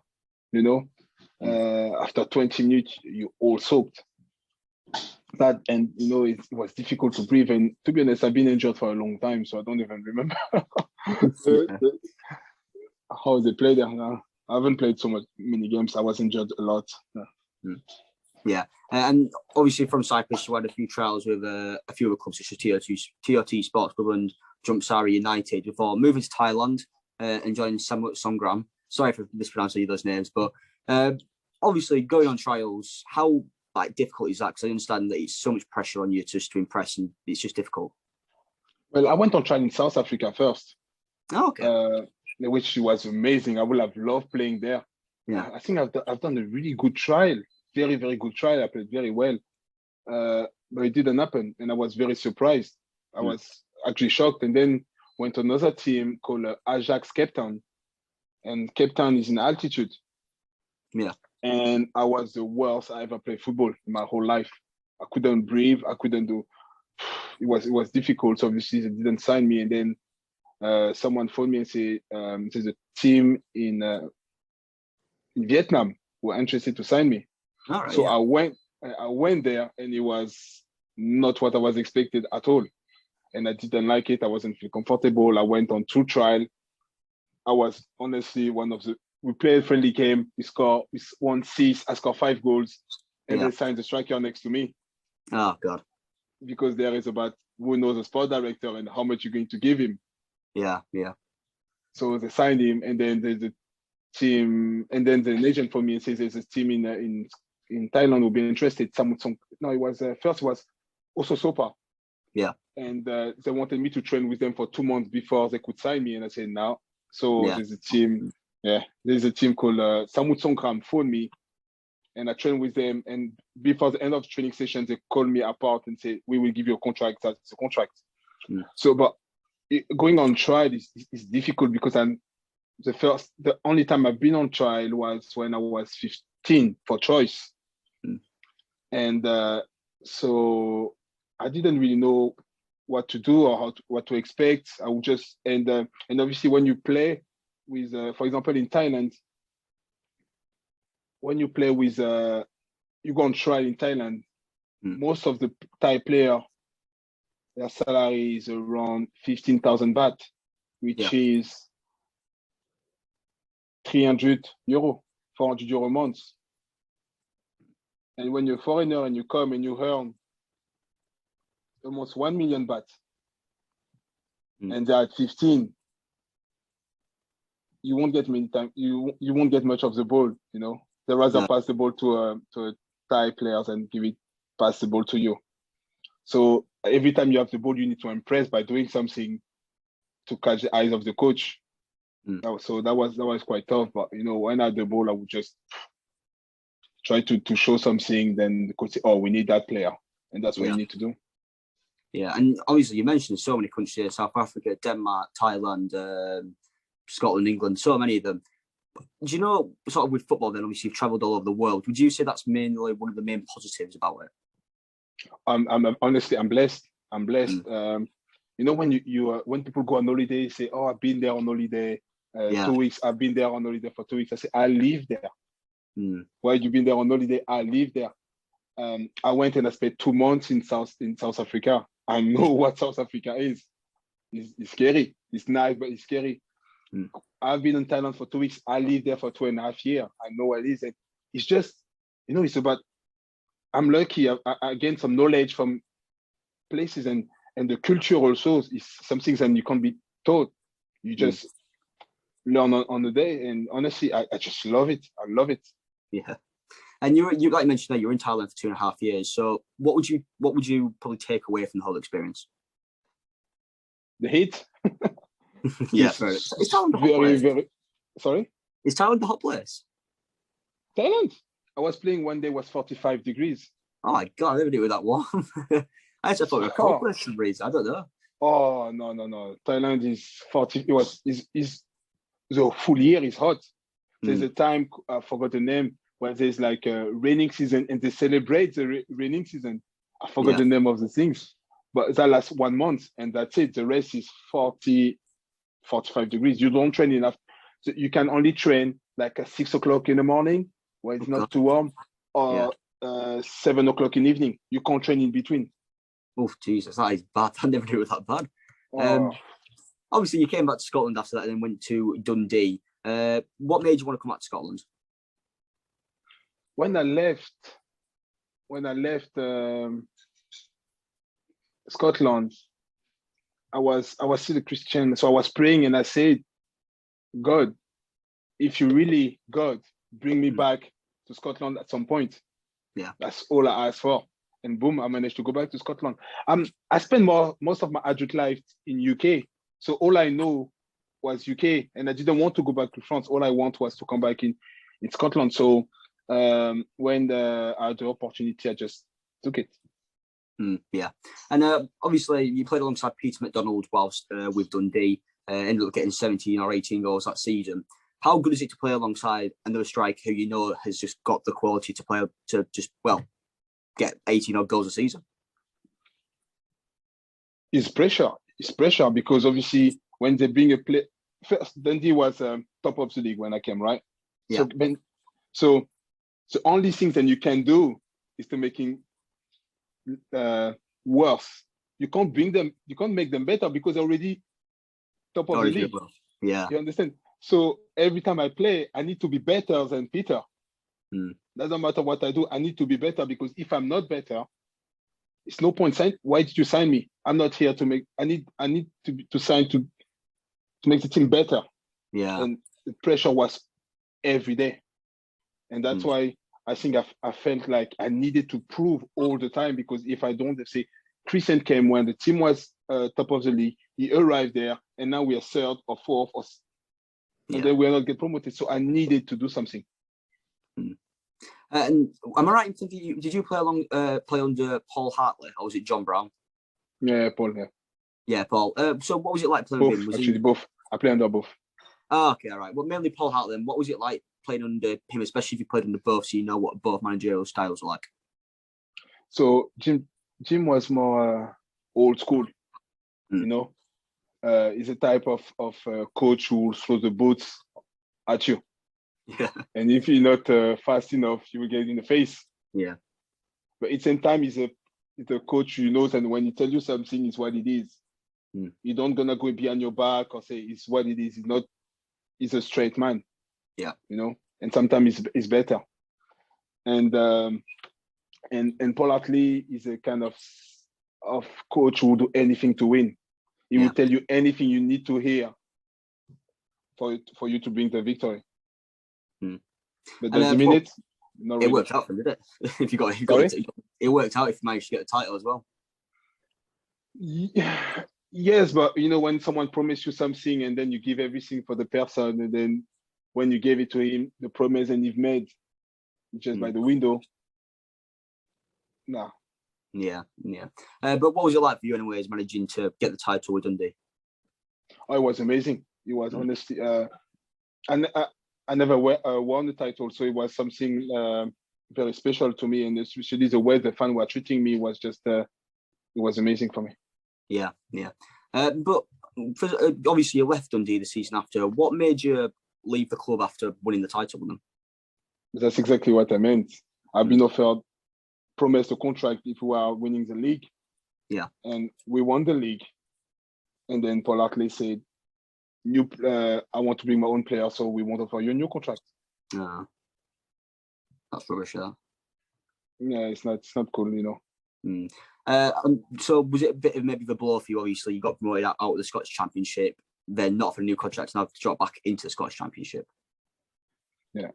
Speaker 2: After 20 minutes, you're all soaked. It was difficult to breathe. And to be honest, I've been injured for a long time, so I don't even remember how they play there. I haven't played many games. I was injured a lot.
Speaker 1: Yeah. And obviously from Cyprus, you had a few trials with a few other clubs such as TOT Sports Club and Jumpsari United before moving to Thailand and joining Songram. Sorry for mispronouncing those names, but obviously going on trials, how difficult is that? Because I understand that it's so much pressure on you just to impress, and it's just difficult.
Speaker 2: Well, I went on trial in South Africa first.
Speaker 1: Oh, okay.
Speaker 2: Which was amazing. I would have loved playing there.
Speaker 1: Yeah,
Speaker 2: I think I've done a really good trial, very, very good trial. I played very well, but it didn't happen, and I was very surprised. I was actually shocked, and then went to another team called Ajax Cape Town, and Cape Town is in altitude.
Speaker 1: Yeah,
Speaker 2: and I was the worst I ever played football in my whole life. I couldn't breathe. I couldn't do. It was difficult. So obviously they didn't sign me, and then someone phoned me and said there's a team in Vietnam who are interested to sign me.
Speaker 1: All right,
Speaker 2: so I went there, and it was not what I was expected at all. And I didn't like it. I wasn't feel comfortable. I went on 2 trial. I was honestly we played a friendly game. We won 6. I scored 5 goals. And they signed the striker next to me.
Speaker 1: Oh, God.
Speaker 2: Because there is about who knows the sport director and how much you're going to give him.
Speaker 1: Yeah.
Speaker 2: So they signed him, and then there's a team, and then the agent for me and says there's a team in Thailand who'll be interested. No, it was first was also Sopa.
Speaker 1: Yeah.
Speaker 2: And they wanted me to train with them for 2 months before they could sign me, and I said no. So there's a team. Yeah, there's a team called Samut Songkram phoned me, and I trained with them. And before the end of the training session, they called me apart and said, "We will give you a contract." That's a contract. So, but going on trial is difficult because the only time I've been on trial was when I was 15 for choice, and so I didn't really know what to do or what to expect. I would just and obviously when you play with, for example, in Thailand, when you play with you go on trial in Thailand, most of the Thai player, their salary is around 15,000 baht, which is 300 euro, 400 euro a month. And when you're a foreigner and you come and you earn almost 1 million baht, and they're at 15, you won't get many time. You won't get much of the ball. They rather pass the ball to Thai players and pass the ball to you. So every time you have the ball, you need to impress by doing something to catch the eyes of the coach. So that was quite tough. But when I had the ball, I would just try to show something. Then the coach say, "Oh, we need that player," and that's what you need to do.
Speaker 1: Yeah, and obviously you mentioned so many countries here: South Africa, Denmark, Thailand, Scotland, England, so many of them. Do you know, sort of with football then, obviously you've travelled all over the world. Would you say that's mainly one of the main positives about it?
Speaker 2: I'm honestly, I'm blessed. When when people go on holiday, say, "Oh, I've been there on holiday 2 weeks. I've been there on holiday for 2 weeks." I say, "I live there." Why you been there on holiday? I live there. I went and I spent 2 months in South Africa. I know what South Africa is. It's scary. It's nice, but it's scary. I've been in Thailand for 2 weeks. I lived there for 2.5 years. I know what it is. And it's just, it's about, I'm lucky. I gained some knowledge from places, and the culture also is something that you can't be taught. You just learn on the day. And honestly, I just love it. I love it.
Speaker 1: Yeah. And you like you mentioned that you're in Thailand for 2.5 years. So what would you probably take away from the whole experience?
Speaker 2: The heat.
Speaker 1: Yeah, is Thailand the hot place?
Speaker 2: Sorry?
Speaker 1: Is Thailand the hot place?
Speaker 2: Thailand. I was playing one day, was 45 degrees.
Speaker 1: Oh my God, I never knew it was that warm. I just thought it was a cold place for some reason. I don't know.
Speaker 2: Oh, no. Thailand is 40. Is the full year is hot. There's a time, I forgot the name, where there's like a raining season and they celebrate the raining season. I forgot the name of the things. But that lasts 1 month and that's it. The rest is 40, 45 degrees. You don't train enough. So you can only train like at 6 o'clock in the morning where it's not too warm, or 7 o'clock in the evening. You can't train in between.
Speaker 1: Oh, Jesus, that is bad. I never knew it was that bad. Obviously, you came back to Scotland after that and then went to Dundee. What made you want to come back to Scotland?
Speaker 2: When I left Scotland, I was still a Christian, so I was praying and I said, "God, if you really, God, bring me back to Scotland at some point."
Speaker 1: Yeah,
Speaker 2: that's all I asked for, and boom, I managed to go back to Scotland. I spent most of my adult life in UK, so all I know was UK, and I didn't want to go back to France. All I want was to come back in Scotland. So when I had the opportunity, I just took it.
Speaker 1: Yeah, and obviously you played alongside Peter McDonald whilst with Dundee. Ended up getting 17 or 18 goals that season. How good is it to play alongside another striker who you know has just got the quality to play to just get 18 odd goals a season?
Speaker 2: It's pressure. It's pressure because obviously when they bring a play, first Dundee was top of the league when I came, right?
Speaker 1: Yeah.
Speaker 2: So the only thing that you can do is to making worse. You can't make them better because they're already top of the league.
Speaker 1: Yeah.
Speaker 2: You understand? So every time I play, I need to be better than Peter. Doesn't matter what I do, I need to be better, because if I'm not better, it's no point sign. Why did you sign me? I'm not here to make. I need to sign to make the team better.
Speaker 1: Yeah.
Speaker 2: And the pressure was every day, and that's why I think I felt like I needed to prove all the time, because if I don't, say Christian came when the team was top of the league, he arrived there, and now we are third or fourth, and then we are not get promoted. So I needed to do something.
Speaker 1: And am I right in thinking did you play under Paul Hartley, or was it John Brown?
Speaker 2: Yeah, Paul.
Speaker 1: Yeah, Paul. So what was it like playing
Speaker 2: with him? Both. I played under both.
Speaker 1: Oh, okay, all right. Well, mainly Paul Hartley. And what was it like playing under him, especially if you played under both, so you know what both managerial styles are like?
Speaker 2: So Jim was more old school. You know, he's a type of coach who will throw the boots at you.
Speaker 1: Yeah.
Speaker 2: And if you're not fast enough, you will get in the face.
Speaker 1: Yeah.
Speaker 2: But at the same time, he's a coach who knows, and when he tells you something, it's what it is. You don't gonna go behind your back or say it's what it is. He's a straight man.
Speaker 1: Yeah.
Speaker 2: You know, and sometimes it's better. And Paul Hartley is a kind of coach who will do anything to win. He will tell you anything you need to hear for you to bring the victory. But does it mean it? Not really.
Speaker 1: It worked out for him, did it? If you got it worked out if you managed to get a title as well.
Speaker 2: Yes, but when someone promised you something and then you give everything for the person, and then when you gave it to him, the promise and you've made just by the window. Nah.
Speaker 1: Yeah. But what was it like for you, anyways, managing to get the title with Dundee?
Speaker 2: Oh, it was amazing. It was honestly. I never won the title, so it was something very special to me, and especially the way the fans were treating me was just it was amazing for me.
Speaker 1: Yeah. But obviously you left Dundee the season after. What made you leave the club after winning the title with them?
Speaker 2: That's exactly what I meant. I've been promised a contract if we are winning the league.
Speaker 1: Yeah. And
Speaker 2: we won the league, and then Paul Hartley said, I want to bring my own player, so we want to offer you a new contract.
Speaker 1: That's rubbish, yeah.
Speaker 2: Yeah, it's not cool,
Speaker 1: So was it a bit of maybe the blow for you? Obviously, you got promoted out of the Scottish Championship, then not for a new contract, now to drop back into the Scottish Championship.
Speaker 2: Yeah.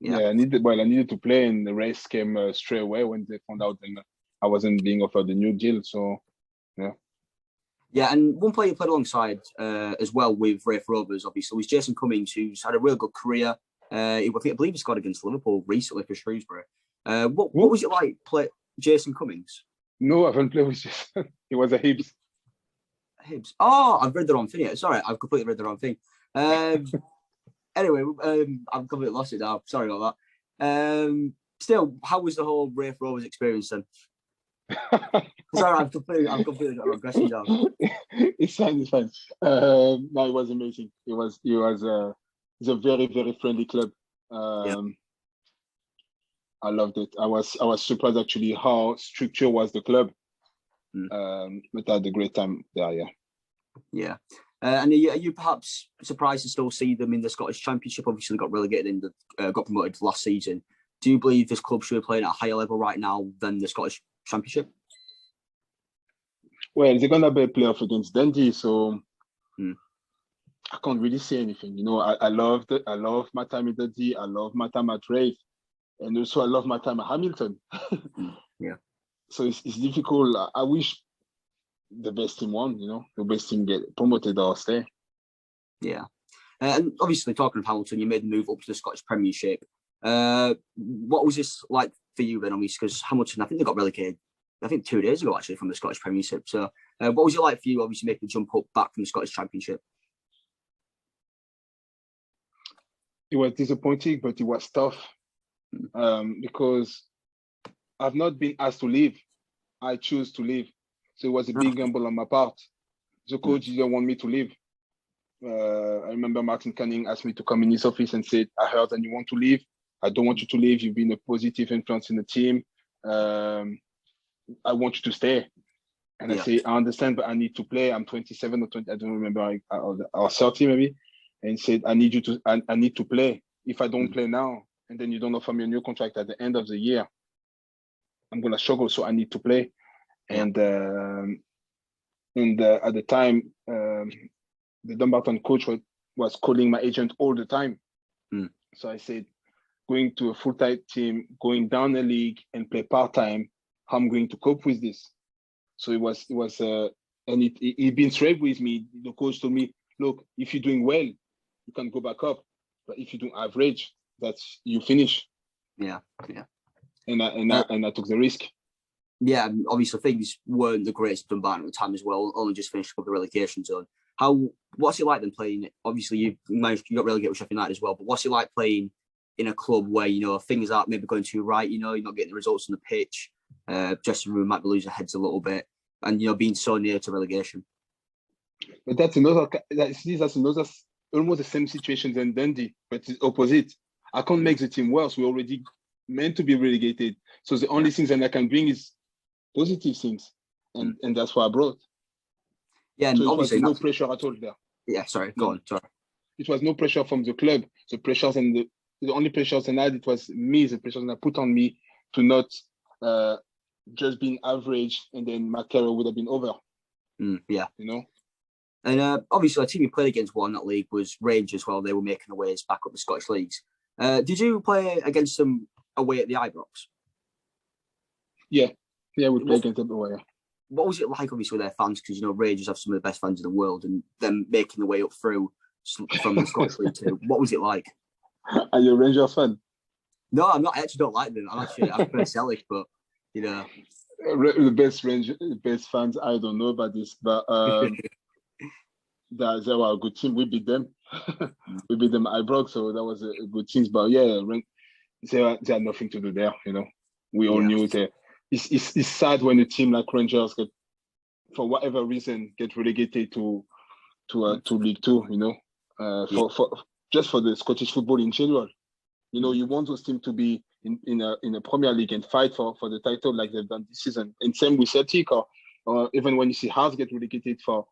Speaker 2: I needed to play, and the race came straight away when they found out that I wasn't being offered a new deal. So, yeah.
Speaker 1: Yeah, and one player you played alongside as well with Raith Rovers, obviously, was Jason Cummings, who's had a real good career. I believe he scored against Liverpool recently for Shrewsbury. What was it like play Jason Cummings?
Speaker 2: No, I haven't played with Jason. He was a Hibs.
Speaker 1: Hibs. Oh, I've read the wrong thing. Sorry, I've completely read the wrong thing. Anyway, I've completely lost it now. Sorry about that. Still, how was the whole Raith Rovers experience then? Sorry, I've completely got the wrong question down.
Speaker 2: It's fine. No, it was amazing. It's a very, very friendly club. I loved it. I was surprised actually how structured was the club. But I had a great time there.
Speaker 1: Yeah. And are you perhaps surprised to still see them in the Scottish Championship? Obviously, they got relegated got promoted last season. Do you believe this club should be playing at a higher level right now than the Scottish Championship?
Speaker 2: Well, they're gonna be a playoff against Dundee, so I can't really say anything. I love my time in Dundee. I love my time at Raith, and also I love my time at Hamilton.
Speaker 1: Yeah.
Speaker 2: So it's difficult. I wish the best team won. The best team get promoted or stay.
Speaker 1: Yeah. And obviously, talking of Hamilton, you made the move up to the Scottish Premiership. What was this like for you then, obviously? Because Hamilton, I think they got relegated, 2 days ago, actually, from the Scottish Premiership. So what was it like for you, obviously, making the jump up back from the Scottish Championship?
Speaker 2: It was disappointing, but it was tough because I've not been asked to leave. I choose to leave. So it was a big gamble on my part. The coach didn't want me to leave. I remember Martin Canning asked me to come in his office and said, I heard that you want to leave. I don't want you to leave. You've been a positive influence in the team. I want you to stay. And I say, I understand, but I need to play. I'm 27 or 20, I don't remember, or 30 maybe. And he said, I need to play. If I don't play now, and then you don't offer me a new contract at the end of the year, I'm going to struggle. So I need to play. And at the time, the Dumbarton coach was calling my agent all the time. So I said, going to a full-time team, going down a league and play part-time, how I'm going to cope with this. So and he'd been straight with me. The coach told me, look, if you're doing well, you can go back up. But if you do average, that's you finish.
Speaker 1: Yeah.
Speaker 2: And I took the risk.
Speaker 1: Yeah, obviously things weren't the greatest at Dumbarton at the time as well. Only just finished up the relegation zone. What's it like then playing? Obviously, you got relegated with Sheffield United as well. But what's it like playing in a club where things aren't maybe going too right? You're not getting the results on the pitch. Dressing room might be losing heads a little bit, and being so near to relegation.
Speaker 2: But that's another almost the same situation than Dundee, but it's opposite. I can't make the team worse. We're already meant to be relegated. So the only things that I can bring is positive things, and that's what I brought.
Speaker 1: Yeah, and
Speaker 2: so
Speaker 1: obviously
Speaker 2: it was no pressure at all there.
Speaker 1: Yeah, sorry, go on. Sorry.
Speaker 2: It was no pressure from the club. The pressures and the only pressures I had, it was me. The pressures I put on me to not just being average, and then my career would have been over.
Speaker 1: Yeah,
Speaker 2: And
Speaker 1: obviously, the team you played against in that league was Rangers. While they were making their ways back up the Scottish leagues, did you play against them away at the Ibrox?
Speaker 2: Yeah, we played against them away.
Speaker 1: What was it like, obviously, with their fans? Because Rangers have some of the best fans in the world, and them making their way up through from the Scottish league too. What was it like?
Speaker 2: Are you a Rangers fan?
Speaker 1: No, I'm not. I actually don't like them. I prefer Celtic, but
Speaker 2: the best fans. I don't know about this, but they were a good team. We beat them. We beat them at Ibrox, so that was a good team. But yeah, they had nothing to do there. We all knew that. It's sad when a team like Rangers for whatever reason, get relegated to League Two. For the Scottish football in general. You want those teams to be in a Premier League and fight for the title like they've done this season. And same with Celtic, or even when you see Hearts get relegated for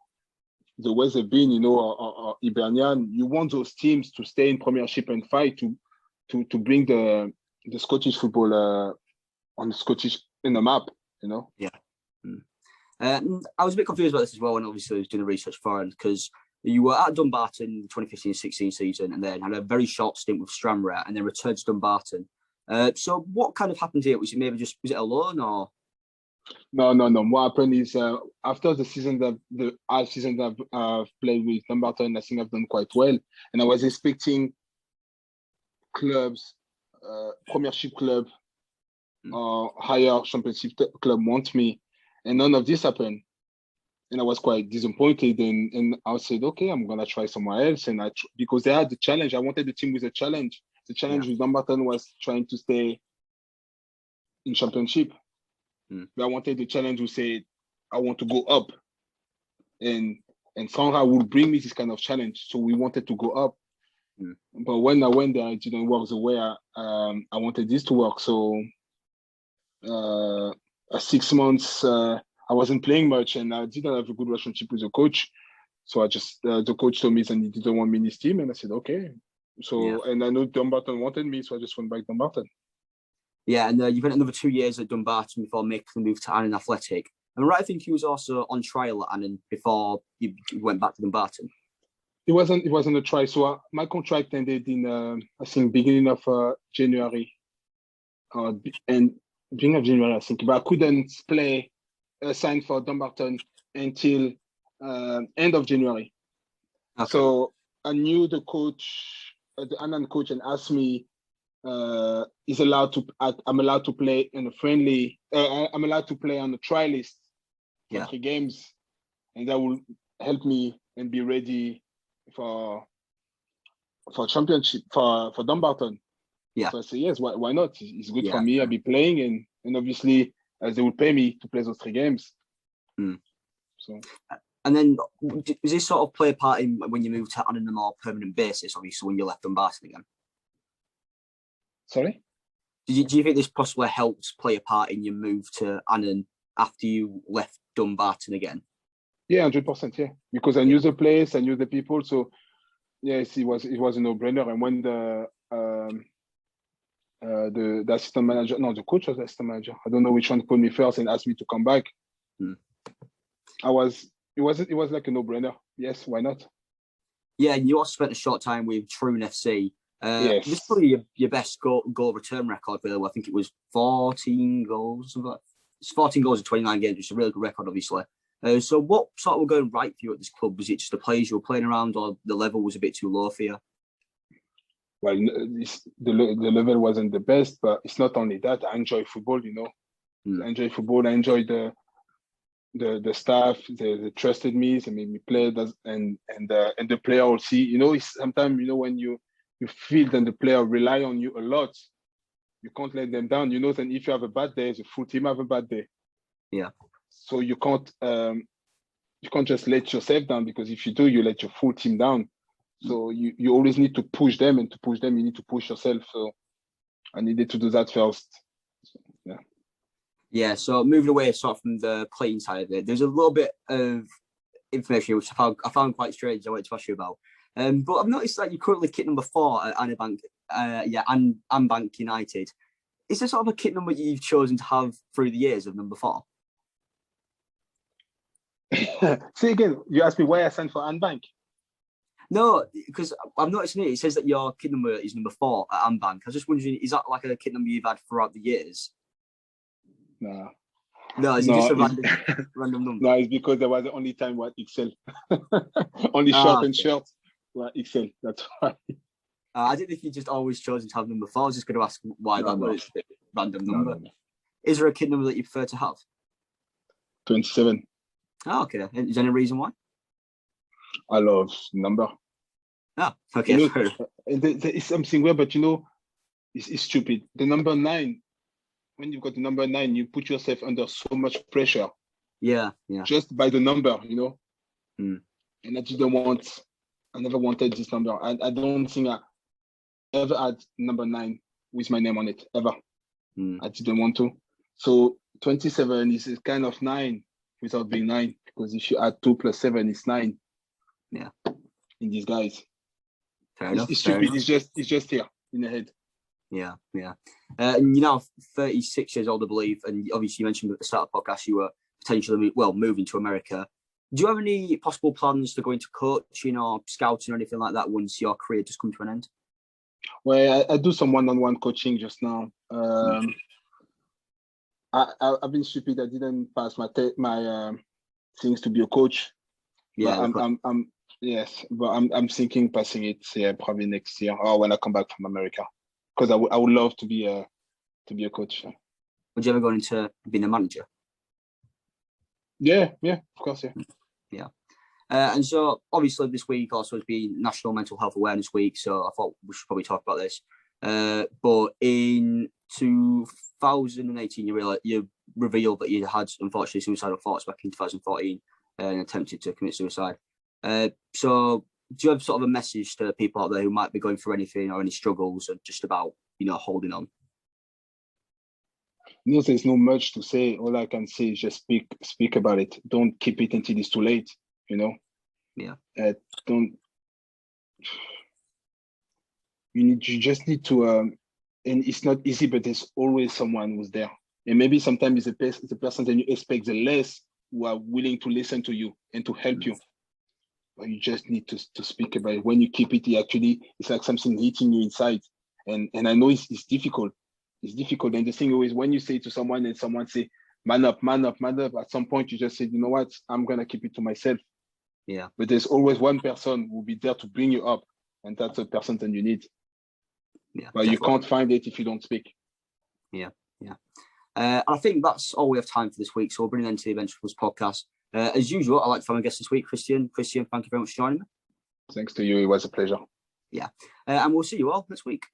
Speaker 2: the way they've been, or Hibernian, you want those teams to stay in Premiership and fight to bring the Scottish football on the map.
Speaker 1: Yeah. I was a bit confused about this as well when obviously I was doing the research for it, because you were at Dumbarton the 2015-16 season and then had a very short stint with Stranraer and then returned to Dumbarton. So what kind of happened here? Was it a loan or?
Speaker 2: No. What happened is after the season the half season that I've played with Dumbarton, I think I've done quite well. And I was expecting clubs, Premiership club or higher Championship club want me. And none of this happened. And I was quite disappointed, and I said, okay, I'm going to try somewhere else. And because they had the challenge, I wanted the team with a challenge. The challenge with Dumbarton was trying to stay in Championship. But I wanted the challenge to say, I want to go up. And somehow would bring me this kind of challenge. So we wanted to go up. But when I went there, it didn't work the way I wanted this to work. So 6 months, I wasn't playing much, and I didn't have a good relationship with the coach. So I just the coach told me that he didn't want me in his team, and I said okay. So and I know Dumbarton wanted me, so I just went back to Dumbarton.
Speaker 1: Yeah, and you've been another 2 years at Dumbarton before making the move to Annan Athletic. And right, I think he was also on trial at Annan before you went back to Dumbarton.
Speaker 2: It wasn't a trial. So my contract ended in I think beginning of January, and beginning of January I think. But I couldn't play. Signed for Dumbarton until end of January. Okay. So I knew the coach, the Annan coach, and asked me, I'm allowed to play in a friendly, I'm allowed to play on the trial list for 3 games, and that will help me and be ready for championship for Dumbarton.
Speaker 1: Yeah.
Speaker 2: So I said, yes, why not? It's good for me. I'll be playing, and obviously, they will pay me to play those 3 games.
Speaker 1: So, And then, does this sort of play a part in when you move to on a more permanent basis, obviously, when you left Dumbarton again?
Speaker 2: Sorry?
Speaker 1: Do you think this possibly helps play a part in your move to Annan after you left Dumbarton again?
Speaker 2: Yeah, 100%. Yeah, because I knew the place, I knew the people, so yes, it was a no-brainer. And when the assistant manager, no, the coach was the assistant manager. I don't know which one called me first and asked me to come back. It was like a no-brainer. Yes, why not?
Speaker 1: Yeah, and you also spent a short time with Troon FC.
Speaker 2: Yes.
Speaker 1: This is probably your best goal return record, really. I think it was 14 goals. It's 14 goals in 29 games, which is a really good record, obviously. So what sort of were going right for you at this club? Was it just the players you were playing around, or the level was a bit too low for you?
Speaker 2: Well, the level wasn't the best, but it's not only that. I enjoy football, I enjoy football. I enjoy the staff. They trusted me. They made me play, and the player will see. Sometimes when you feel that the player rely on you a lot, you can't let them down. Then if you have a bad day, the full team have a bad day.
Speaker 1: Yeah.
Speaker 2: So you can't just let yourself down, because if you do, you let your full team down. So you always need to push them, and to push them, you need to push yourself. So I needed to do that first. So, yeah.
Speaker 1: Yeah. So moving away sort of from the playing side of it, there's a little bit of information which I found quite strange. I wanted to ask you about. But I've noticed that you're currently kit number 4 at Anbank United. Is there sort of a kit number you've chosen to have through the years of number 4?
Speaker 2: Say again. You asked me why I signed for Anbank.
Speaker 1: No, because I've noticed it says that your kit number is number 4 at Anbank. I was just wondering, is that like a kit number you've had throughout the years?
Speaker 2: No.
Speaker 1: No, is it just a random number?
Speaker 2: No, it's because there was the only time what XL. Only short and short were XL. That's why.
Speaker 1: I didn't think you just always chosen to have number 4. I was just going to ask why that was a random number. No. Is there a kit number that you prefer to have?
Speaker 2: 27.
Speaker 1: Oh, okay. Is there any reason why?
Speaker 2: I love number.
Speaker 1: Oh, okay.
Speaker 2: There is something weird, but it's stupid. The number 9, when you've got the number 9, you put yourself under so much pressure.
Speaker 1: Yeah.
Speaker 2: Just by the number, And I never wanted this number. I don't think I ever had number 9 with my name on it, ever. I didn't want to. So 27 is kind of 9 without being 9, because if you add 2 plus 7, it's 9.
Speaker 1: Yeah.
Speaker 2: In disguise.
Speaker 1: Fair enough.
Speaker 2: It's stupid. It's just here in the head.
Speaker 1: Yeah. And you're now 36 years old, I believe, and obviously you mentioned at the start of the podcast you were potentially moving to America. Do you have any possible plans to go into coaching or scouting or anything like that once your career just come to an end?
Speaker 2: Well, I do some one-on-one coaching just now. I've been stupid. I didn't pass my things to be a coach.
Speaker 1: Yeah,
Speaker 2: but I'm thinking passing it probably next year or when I come back from America, because I would love to be a coach.
Speaker 1: Would you ever go into being a manager?
Speaker 2: Yeah, of course, yeah.
Speaker 1: Yeah. And so obviously this week also has been National Mental Health Awareness Week, so I thought we should probably talk about this. But in 2018, you revealed that you had unfortunately suicidal thoughts back in 2014 and attempted to commit suicide. So do you have sort of a message to people out there who might be going through anything or any struggles and just about, holding on?
Speaker 2: There's no much to say. All I can say is just speak about it. Don't keep it until it's too late,
Speaker 1: Yeah.
Speaker 2: You just need to, and it's not easy, but there's always someone who's there. And maybe sometimes it's the person that you expect the less who are willing to listen to you and to help you. But you just need to speak about it. When you keep it, it's like something hitting you inside. And I know it's difficult. It's difficult. And the thing is, when you say to someone and someone say, man up, at some point you just say, you know what, I'm going to keep it to myself.
Speaker 1: Yeah. But
Speaker 2: there's always one person who will be there to bring you up. And that's the person that you need.
Speaker 1: Yeah.
Speaker 2: But you can't find it if you don't speak.
Speaker 1: Yeah. I think that's all we have time for this week. So we'll bring it into the Benchwarmers Podcast. As usual, I'd like to find a guest this week, Christian. Christian, thank you very much for joining me.
Speaker 2: Thanks to you. It was a pleasure.
Speaker 1: Yeah. And we'll see you all next week.